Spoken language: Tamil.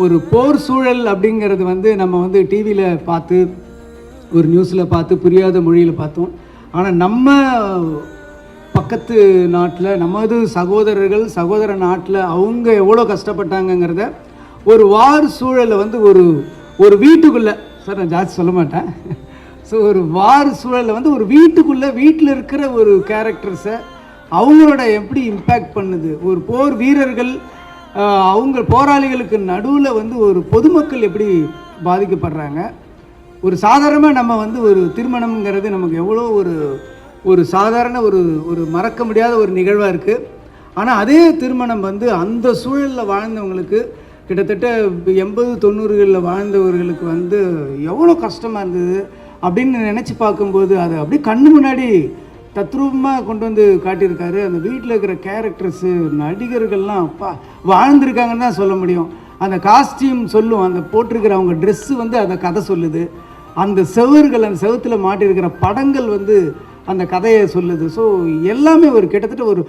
ஒரு போர் சூழல் அப்படிங்கிறது வந்து நம்ம வந்து டிவியில் பார்த்து ஒரு நியூஸில் பார்த்து புரியாத மொழியில் பார்த்தோம். ஆனால் நம்ம பக்கத்து நாட்டில் நமது சகோதரர்கள் சகோதர நாட்டில் அவங்க எவ்வளோ கஷ்டப்பட்டாங்கங்கிறத ஒரு வார் சூழலை வந்து ஒரு வீட்டுக்குள்ளே, சார் நான் ஜாஸ்தி சொல்ல மாட்டேன், ஸோ ஒரு வார் சூழலில் வந்து ஒரு வீட்டுக்குள்ளே வீட்டில் இருக்கிற ஒரு கேரக்டர்ஸை அவங்களோட எப்படி இம்பேக்ட் பண்ணுது, ஒரு போர் வீரர்கள் அவங்க போராளிகளுக்கு நடுவில் வந்து ஒரு பொதுமக்கள் எப்படி பாதிக்கப்படுறாங்க. ஒரு சாதாரணமாக நம்ம வந்து ஒரு திருமணம்ங்கிறது நமக்கு எவ்வளோ ஒரு சாதாரண ஒரு மறக்க முடியாத ஒரு நிகழ்வாக இருக்குது. ஆனால் அதே திருமணம் வந்து அந்த சூழலில் வாழ்ந்தவங்களுக்கு, கிட்டத்தட்ட 80-90களில் வாழ்ந்தவர்களுக்கு வந்து எவ்வளோ கஷ்டமாக இருந்தது அப்படின்னு நினச்சி பார்க்கும்போது அதை அப்படியே கண்ணு முன்னாடி தத்ரூபமாக கொண்டு வந்து காட்டியிருக்காரு. அந்த வீட்டில் இருக்கிற கேரக்டர்ஸு நடிகர்கள்லாம் அப்பா வாழ்ந்துருக்காங்கன்னு தான் சொல்ல முடியும். அந்த காஸ்டியூம் சொல்லும், அந்த போட்டிருக்கிற அவங்க ட்ரெஸ்ஸு வந்து அந்த கதை சொல்லுது, அந்த செவர்கள் அந்த செவத்தில் மாட்டியிருக்கிற படங்கள் வந்து அந்த கதையை சொல்லுது. ஸோ எல்லாமே ஒரு கிட்டத்தட்ட ஒரு